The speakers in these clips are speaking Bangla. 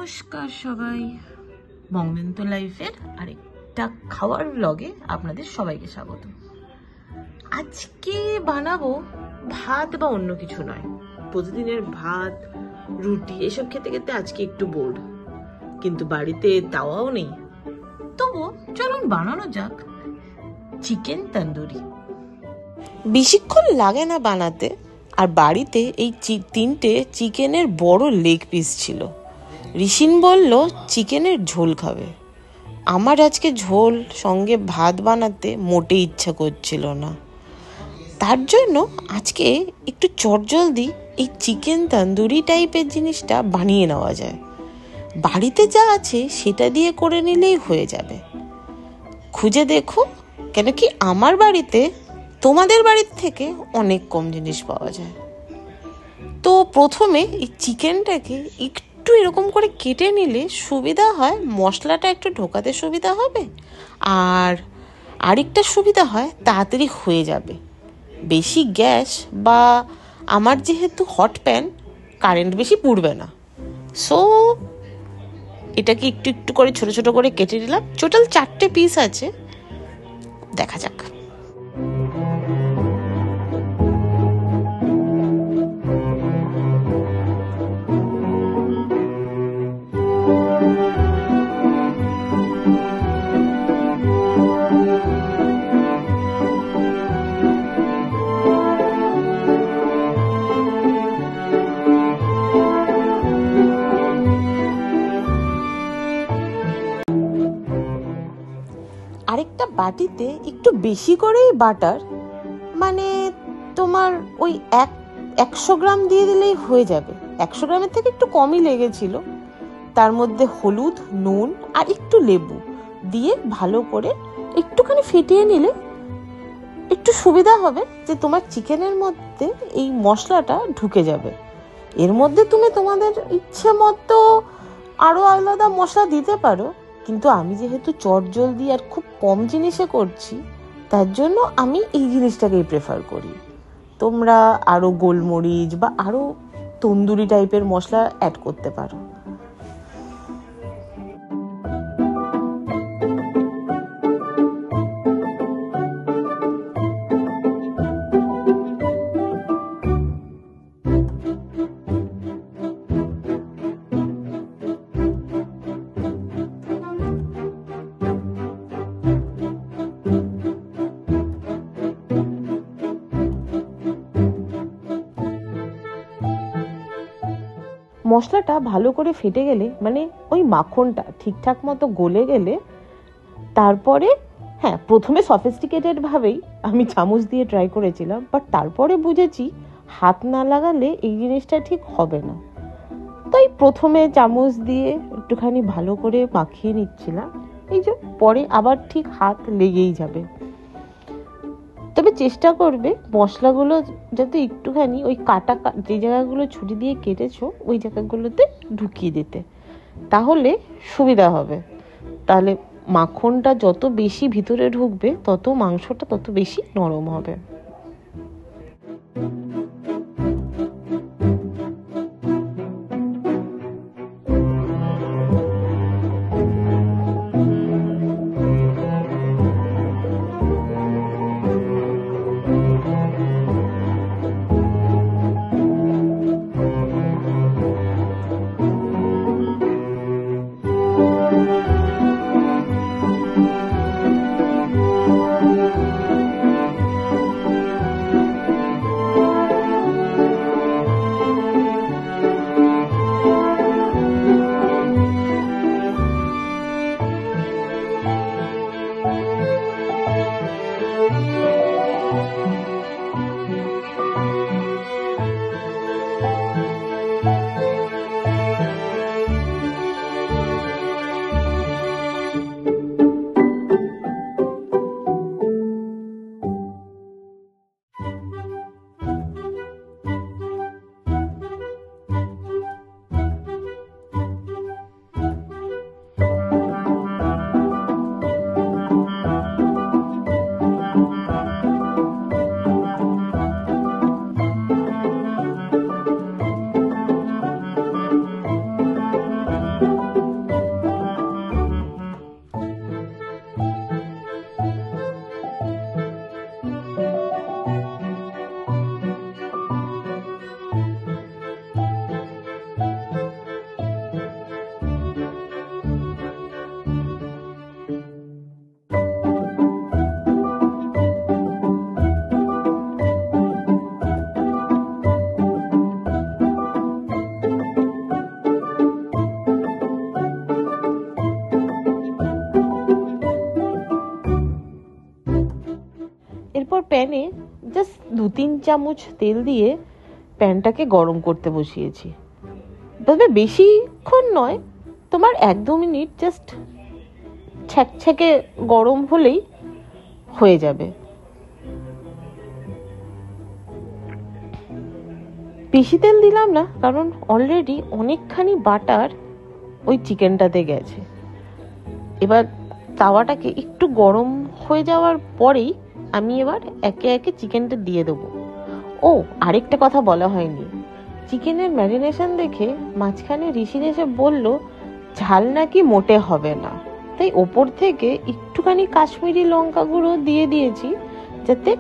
নমস্কার সবাই, মংমেন্ত লাইফের আরেকটা খাওয়ার ব্লগে আপনাদের সবাইকে স্বাগত। আজকে বানাবো ভাত বা অন্য কিছু নয়, প্রতিদিনের ভাত রুটি এসব খেতে খেতে আজকে একটু বোর, কিন্তু বাড়িতে তাওয়াও নেই, তবুও চলুন বানানো যাক চিকেন তন্দুরি। বেশিক্ষণ লাগে না বানাতে, আর বাড়িতে এই তিনটে চিকেনের বড় লেগ পিস ছিল। ঋষিন বলল চিকেনের ঝোল খাবে। আমার আজকে ঝোল সঙ্গে ভাত বানাতে মোটেই ইচ্ছা করছিল না, তার জন্য আজকে একটু চটজলদি এই চিকেন তন্দুরি টাইপের জিনিসটা বানিয়ে নেওয়া যায়। বাড়িতে যা আছে সেটা দিয়ে করে নিলেই হয়ে যাবে। খুঁজে দেখো, কেন কি আমার বাড়িতে তোমাদের বাড়ির থেকে অনেক কম জিনিস পাওয়া যায়। তো প্রথমে এই চিকেনটাকে একটু এরকম করে কেটে নিলে সুবিধা হয়, মশলাটা একটু ঢোকাতে সুবিধা হবে, আর আরেকটা সুবিধা হয় তাড়াতাড়ি হয়ে যাবে। বেশি গ্যাস বা আমার যেহেতু হট প্যান, কারেন্ট বেশি পুড়বে না। সো এটাকে একটু একটু করে ছোট ছোট করে কেটে নিলাম। টোটাল 4টে পিস আছে, দেখা যাক। আরেকটা বাটিতে একটু বেশি করেই বাটার, মানে তোমার ওই 100 গ্রাম দিয়ে দিলেই হয়ে যাবে। 100 গ্রামের থেকে একটু কমই লেগেছিল। তার মধ্যে হলুদ, নুন আর একটু লেবু দিয়ে ভালো করে একটুখানি ফেটিয়ে নিলে একটু সুবিধা হবে, যে তোমার চিকেনের মধ্যে এই মশলাটা ঢুকে যাবে। এর মধ্যে তুমি তোমাদের ইচ্ছে মতো আরো আলাদা মশলা দিতে পারো, কিন্তু আমি যেহেতু চটজলদি আর খুব কম জিনিসে করছি, তার জন্য আমি এই জিনিসটাকেই প্রেফার করি। তোমরা আরো গোলমরিচ বা আরো তন্দুরি টাইপের মশলা অ্যাড করতে পারো। মশলাটা ভালো করে ফেটে গেলে, মানে ওই মাখনটা ঠিকঠাক মতো গলে গেলে, তারপরে হ্যাঁ, প্রথমে সফিস্টিকেটেড ভাবেই আমি চামচ দিয়ে ট্রাই করেছিলাম, বাট তারপরে বুঝেছি হাত না লাগালে এই জিনিসটা ঠিক হবে না। তাই প্রথমে চামচ দিয়ে একটুখানি ভালো করে মাখিয়ে নিচ্ছিলাম, এই যে পরে আবার ঠিক হাত লেগেই যাবে। তবে চেষ্টা করবে মশলাগুলো যাতে একটুখানি ওই কাটা যে জায়গাগুলো ছুরি দিয়ে কেটেছো ওই জায়গাগুলোতে ঢুকিয়ে দিতে, তাহলে সুবিধা হবে। তাহলে মাখনটা যত বেশি ভিতরে ঢুকবে, তত মাংসটা তত বেশি নরম হবে। প্যানে জাস্ট 2-3 চামচ তেল দিয়ে প্যানটাকে গরম করতে বসিয়েছি। তবে বেশিক্ষণ নয়, তোমার 1-2 মিনিট জাস্ট ছ্যাঁকে গরম হলেই হয়ে যাবে। বেশি তেল দিলাম না, কারণ অলরেডি অনেকখানি বাটার ওই চিকেনটাতে গেছে। এবার তাওয়াটাকে একটু গরম হয়ে যাওয়ার পরেই আমি এবার একে একে চিকেনটা দিয়ে দেবো। ও, আরেকটা কথা বলা হয়নি, চিকেনের ম্যারিনেশন দেখে মাঝখানে ঋষি এসে বলল ঝাল নাকি মোটে হবে না, তাই ওপর থেকে একটুখানি কাশ্মীরি লঙ্কা গুঁড়ো দিয়ে দিয়েছি যাতে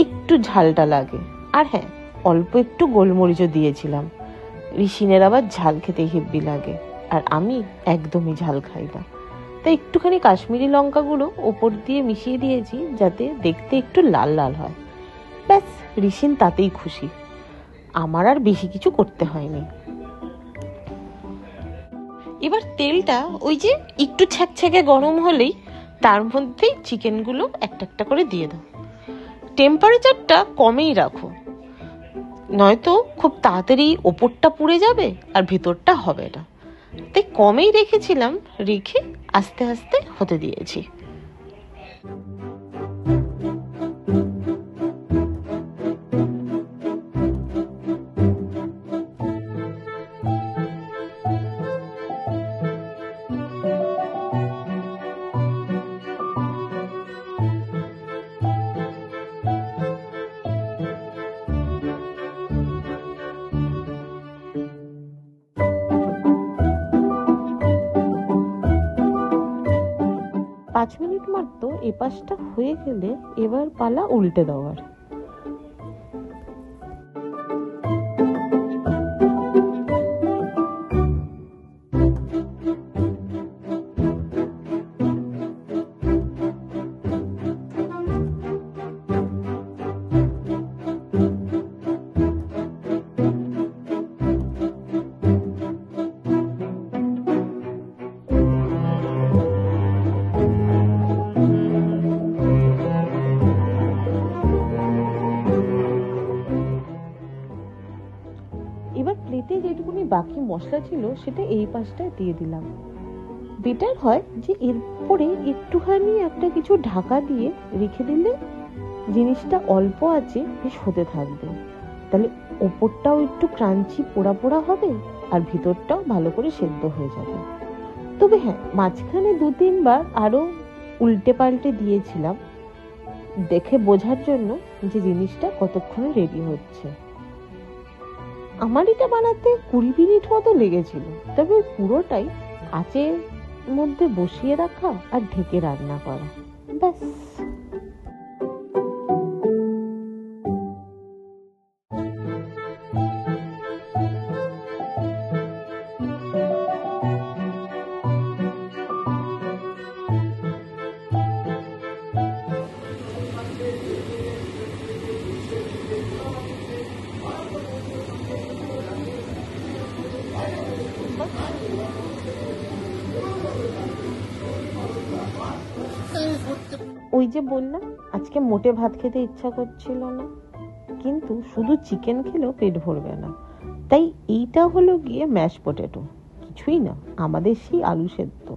একটু ঝালটা লাগে। আর হ্যাঁ, অল্প একটু গোলমরিচও দিয়েছিলাম। ঋষিনের আবার ঝাল খেতে হেব্বি লাগে, আর আমি একদমই ঝাল খাই না, তাই একটুখানি কাশ্মীরি লঙ্কা গুঁড়ো ওপর দিয়ে মিশিয়ে দিয়েছি যাতে দেখতে একটু লাল লাল হয়। ব্যাস, ঋষিন তাতেই খুশি, আমার আর বেশি কিছু করতে হয়নি। এবার তেলটা ওই যে একটু ছ্যাঁকে গরম হলেই তার মধ্যেই চিকেনগুলো একটা একটা করে দিয়ে দাও। টেম্পারেচারটা কমেই রাখো, নয়তো খুব তাড়াতাড়ি ওপরটা পুড়ে যাবে আর ভেতরটা হবে না, তাই কমেই রেখেছিলাম, রেখে আস্তে আস্তে হতে দিয়েছি। পাঁচ মিনিট মাত্র এপাশটা হয়ে গেলে এবার পালা উল্টে দেওয়ার। এবার প্লেটে যেটুকুনি বাকি মশলা ছিল সেটা এই পাশটায় দিয়ে দিলাম। বেটার হয় যে এরপরে একটুখানি একটা কিছু ঢাকা দিয়ে রেখে দিলে জিনিসটা অল্প আছে বেশ হতে থাকবে, তাহলে ওপরটাও একটু ক্রাঞ্চি পোড়া পোড়া হবে আর ভিতরটাও ভালো করে সেদ্ধ হয়ে যাবে। তবে হ্যাঁ, মাঝখানে 2-3 বার আরো উল্টে পাল্টে দিয়েছিলাম দেখে বোঝার জন্য যে জিনিসটা কতক্ষণে রেডি হচ্ছে। আমার এটা বানাতে 20 মিনিট মতো লেগেছিল, তবে পুরোটাই আঁচের মধ্যে বসিয়ে রাখা আর ঢেকে রান্না করা, ব্যাস। ওই যে বললাম আজকে মোটে ভাত খেতে ইচ্ছা করছিল না, কিন্তু শুধু চিকেন খেলেও পেট ভরবে না, তাই এইটা হলো গিয়ে ম্যাশ পটেটো, কিছুই না, আমাদের সেই আলু সেদ্ধ।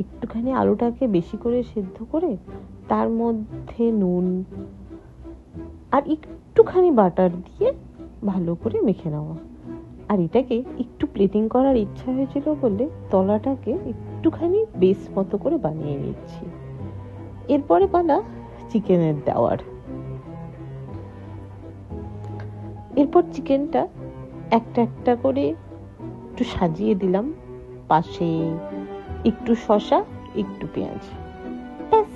একটুখানি আলুটাকে বেশি করে সেদ্ধ করে তার মধ্যে নুন আর একটুখানি বাটার দিয়ে ভালো করে মেখে নেওয়া। আর এটাকে একটু প্লেটিং করার ইচ্ছা হয়েছিল বলে তলাটাকে একটুখানি বেস মতো করে বানিয়ে নিচ্ছি। এরপরে পালা চিকেনের দেওয়ার। এরপর চিকেনটা একটা একটা করে একটু সাজিয়ে দিলাম, পাশে একটু শসা, একটু পেঁয়াজ, ব্যাস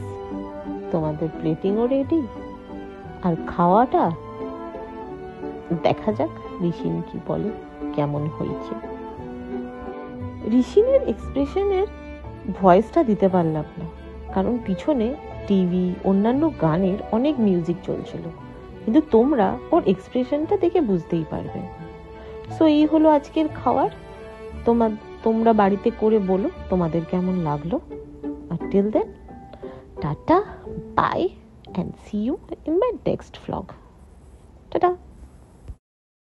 তোমাদের প্লেটিংও রেডি। আর খাওয়াটা দেখা যাক ঋষিন কি বলে, কেমন হয়েছে। ঋষিনের এক্সপ্রেশনের ভয়েসটা দিতে পারলাম না, কারণ পিছনে টিভি, অন্যান্য গানের অনেক মিউজিক চলছিল, কিন্তু তোমরা ওর এক্সপ্রেশনটা দেখে বুঝতেই পারবে। সো এই হলো আজকের খাবার। তোমরা বাড়িতে করে বলো তোমাদের কেমন লাগলো। আর till then, tata, bye and see you in my next vlog. Ta-da!